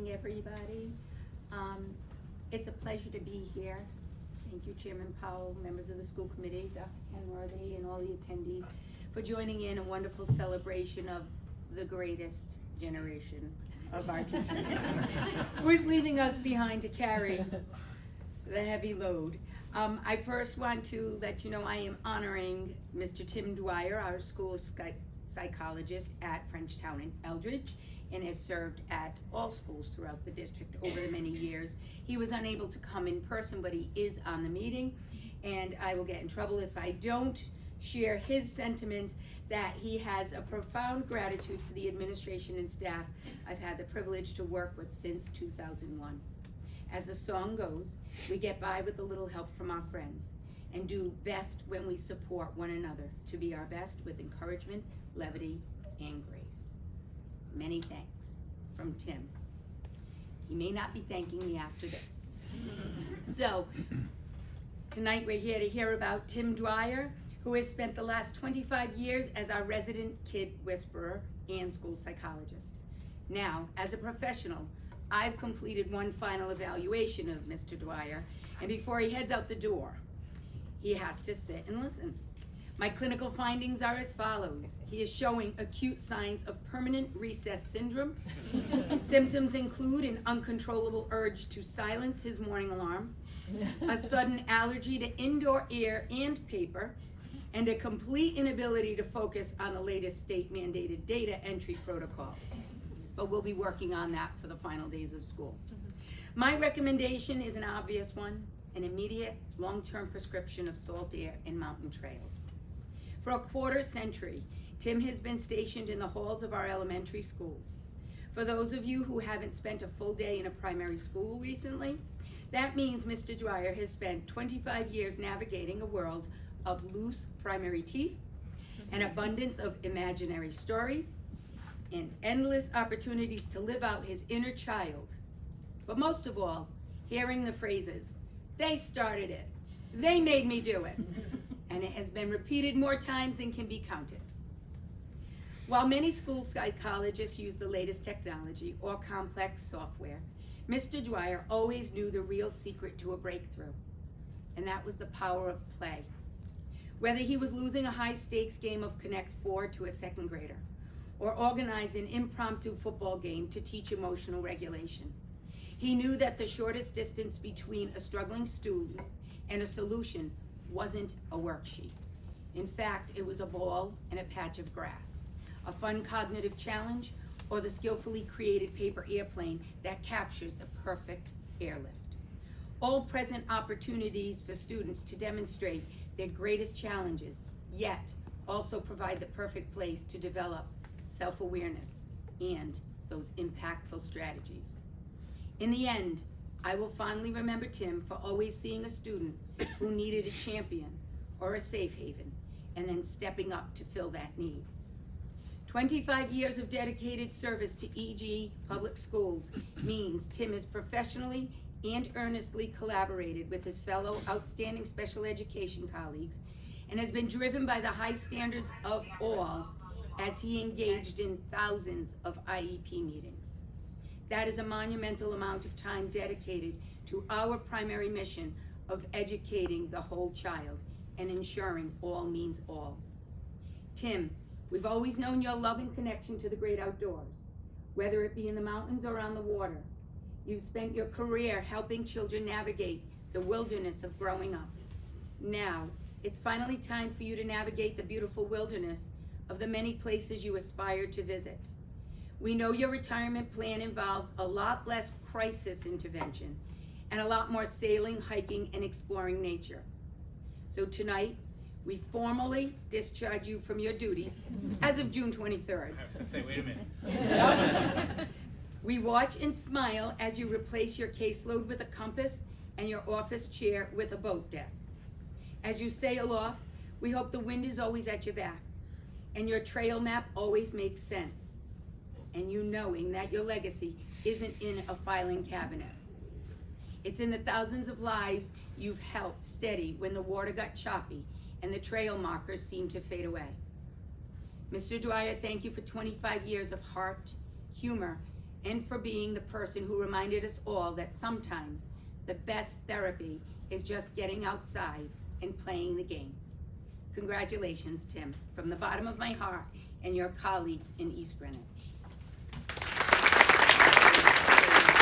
evening, everybody. It's a pleasure to be here. Thank you, Chairman Powell, members of the school committee, Dr. Kenworthy, and all the attendees for joining in a wonderful celebration of the greatest generation of our teachers, who is leaving us behind to carry the heavy load. I first want to let you know I am honoring Mr. Tim Dwyer, our school psychologist at Frenchtown and Eldridge, and has served at all schools throughout the district over the many years. He was unable to come in person, but he is on the meeting, and I will get in trouble if I don't share his sentiments that he has a profound gratitude for the administration and staff I've had the privilege to work with since 2001. As the song goes, we get by with a little help from our friends and do best when we support one another to be our best with encouragement, levity, and grace. Many thanks from Tim. He may not be thanking me after this. So, tonight we're here to hear about Tim Dwyer, who has spent the last 25 years as our resident kid whisperer and school psychologist. Now, as a professional, I've completed one final evaluation of Mr. Dwyer, and before he heads out the door, he has to sit and listen. My clinical findings are as follows. He is showing acute signs of permanent recess syndrome. Symptoms include an uncontrollable urge to silence his morning alarm, a sudden allergy to indoor air and paper, and a complete inability to focus on the latest state-mandated data entry protocols. But we'll be working on that for the final days of school. My recommendation is an obvious one, an immediate long-term prescription of salt air and mountain trails. For a quarter century, Tim has been stationed in the halls of our elementary schools. For those of you who haven't spent a full day in a primary school recently, that means Mr. Dwyer has spent 25 years navigating a world of loose primary teeth, an abundance of imaginary stories, and endless opportunities to live out his inner child. But most of all, hearing the phrases, "They started it," "They made me do it," and it has been repeated more times than can be counted. While many school psychologists use the latest technology or complex software, Mr. Dwyer always knew the real secret to a breakthrough, and that was the power of play. Whether he was losing a high-stakes game of Connect 4 to a second grader, or organize an impromptu football game to teach emotional regulation, he knew that the shortest distance between a struggling student and a solution wasn't a worksheet. In fact, it was a ball and a patch of grass, a fun cognitive challenge, or the skillfully created paper airplane that captures the perfect airlift. All present opportunities for students to demonstrate their greatest challenges, yet also provide the perfect place to develop self-awareness and those impactful strategies. In the end, I will fondly remember Tim for always seeing a student who needed a champion or a safe haven, and then stepping up to fill that need. 25 years of dedicated service to EG Public Schools means Tim has professionally and earnestly collaborated with his fellow outstanding special education colleagues and has been driven by the high standards of all as he engaged in thousands of IEP meetings. That is a monumental amount of time dedicated to our primary mission of educating the whole child and ensuring all means all. Tim, we've always known your loving connection to the great outdoors, whether it be in the mountains or on the water. You've spent your career helping children navigate the wilderness of growing up. Now, it's finally time for you to navigate the beautiful wilderness of the many places you aspire to visit. We know your retirement plan involves a lot less crisis intervention and a lot more sailing, hiking, and exploring nature. So tonight, we formally discharge you from your duties as of June 23rd. I was gonna say, wait a minute. We watch and smile as you replace your caseload with a compass and your office chair with a boat deck. As you sail off, we hope the wind is always at your back and your trail map always makes sense, and you knowing that your legacy isn't in a filing cabinet. It's in the thousands of lives you've helped steady when the water got choppy and the trail markers seemed to fade away. Mr. Dwyer, thank you for 25 years of heart, humor, and for being the person who reminded us all that sometimes the best therapy is just getting outside and playing the game. Congratulations, Tim, from the bottom of my heart and your colleagues in East Greenwich.